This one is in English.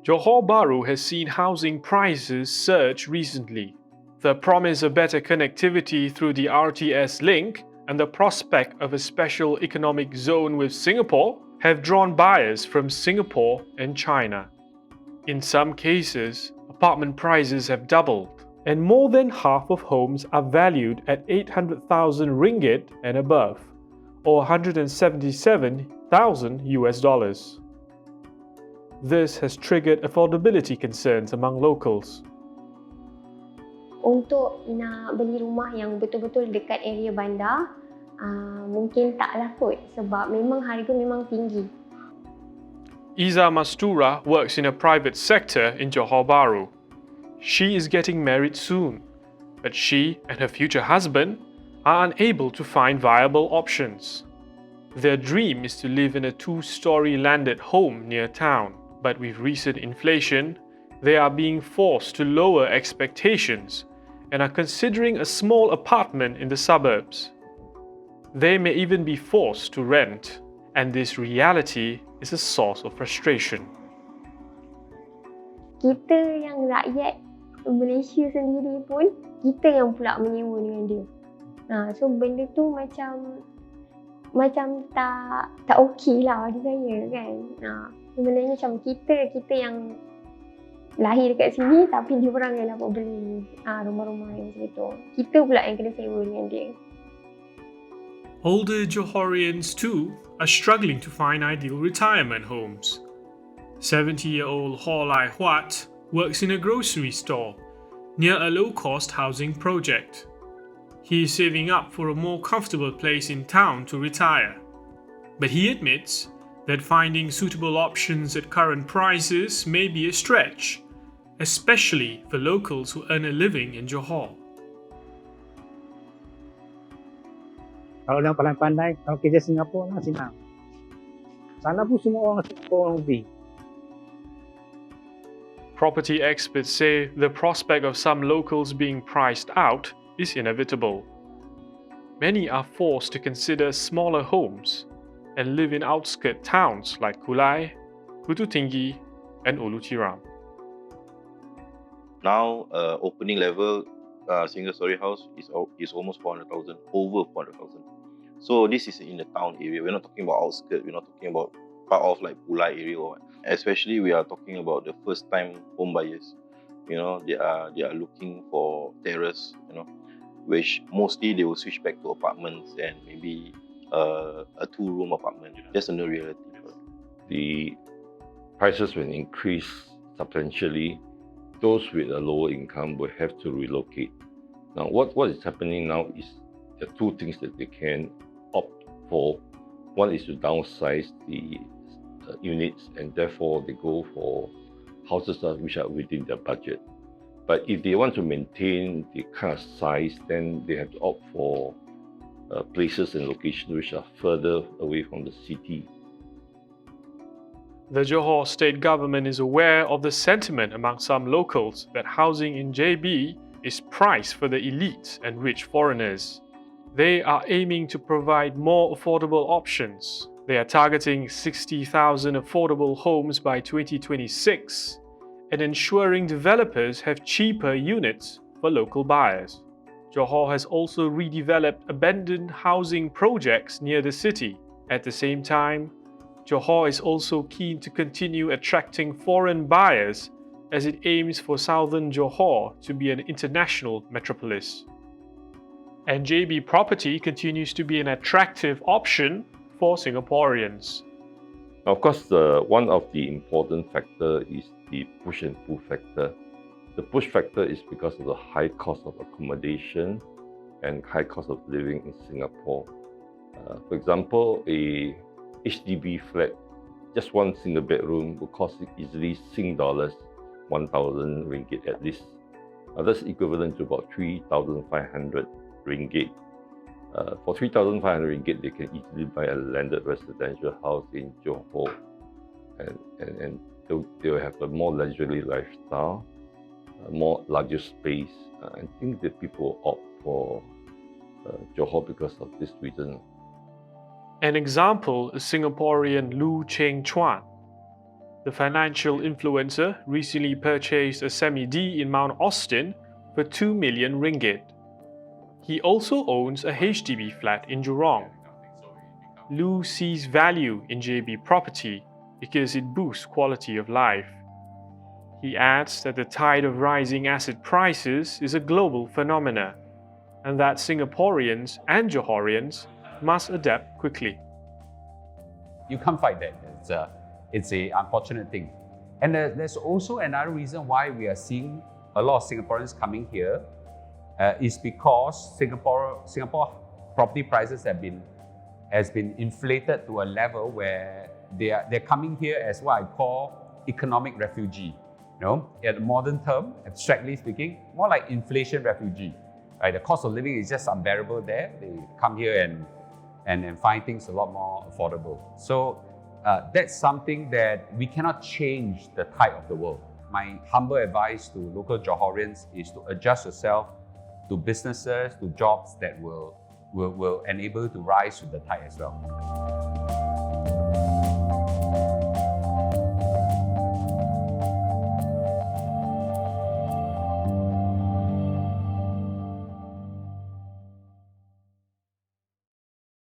Johor Bahru has seen housing prices surge recently. The promise of better connectivity through the RTS link and the prospect of a special economic zone with Singapore have drawn buyers from Singapore and China. In some cases, apartment prices have doubled, and more than half of homes are valued at 800,000 ringgit and above, or 177,000 US dollars. This has triggered affordability concerns among locals. Untuk nak beli rumah yang betul-betul dekat area bandar, mungkin taklah kot sebab memang harga memang tinggi. Isamura works in a private sector in Johor Bahru. She is getting married soon, but she and her future husband are unable to find viable options. Their dream is to live in a two-story landed home near town, but with recent inflation, they are being forced to lower expectations and are considering a small apartment in the suburbs. They may even be forced to rent, and this reality is a source of frustration. Kita yang rakyat Malaysia sendiri pun, kita yang pula menyewa dengan dia. So benda tu macam tak okey lah bagi saya kan. Sebenarnya macam kita yang lahir dekat sini tapi diorang yang dapat beli rumah-rumah yang macam itu. Kita pula yang kena sewa dengan dia. Older Johorians too are struggling to find ideal retirement homes. 70-year-old Hywat works in a grocery store near a low-cost housing project. He is saving up for a more comfortable place in town to retire. But he admits that finding suitable options at current prices may be a stretch, especially for locals who earn a living in Johor. Kalau yang pandai-pandai, kalau kerja Singapura lah senang. Sana pun semua orang Singapura pergi. Property experts say the prospect of some locals being priced out is inevitable. Many are forced to consider smaller homes and live in outskirt towns like Kulai, Kutu Tinggi, and Ulu Tiram. Now, opening level single-story house is almost 400,000, over 400,000. So this is in the town area. We're not talking about outskirt. We're not talking about part of like Kulai area or what. Especially we are talking about the first-time home buyers. They are looking for terrace. Which mostly they will switch back to apartments and maybe a two-room apartment. That's a new reality. The prices will increase substantially. Those with a lower income will have to relocate. Now, what is happening now is there are two things that they can opt for. One is to downsize the units, and therefore they go for houses which are within their budget. But if they want to maintain the kind of size, then they have to opt for places and locations which are further away from the city. The Johor state government is aware of the sentiment among some locals that housing in JB is priced for the elite and rich foreigners. They are aiming to provide more affordable options. They are targeting 60,000 affordable homes by 2026 and ensuring developers have cheaper units for local buyers. Johor has also redeveloped abandoned housing projects near the city. At the same time, Johor is also keen to continue attracting foreign buyers as it aims for southern Johor to be an international metropolis. And JB property continues to be an attractive option for Singaporeans. Of course, one of the important factor is the push and pull factor. The push factor is because of the high cost of accommodation and high cost of living in Singapore. For example, a HDB flat, just one single bedroom, will cost easily $1,000 ringgit at least. That's equivalent to about 3,500 ringgit. For 3,500 ringgit, they can easily buy a landed residential house in Johor, and they will have a more leisurely lifestyle, a more larger space. I think that people opt for Johor because of this reason. An example is Singaporean Chen Chan. The financial influencer recently purchased a semi-D in Mount Austin for 2 million ringgit. He also owns a HDB flat in Jurong. Lu sees value in JB property because it boosts quality of life. He adds that the tide of rising asset prices is a global phenomenon and that Singaporeans and Johorians must adapt quickly. You can't fight that. It's a unfortunate thing. And there's also another reason why we are seeing a lot of Singaporeans coming here is because Singapore property prices has been inflated to a level where they're coming here as what I call economic refugee. You know, in the modern term, abstractly speaking, more like inflation refugee. Right? The cost of living is just unbearable there. They come here and find things a lot more affordable. So that's something that we cannot change the tide of the world. My humble advice to local Johorians is to adjust yourself to businesses, to jobs that will enable you to rise with the tide as well.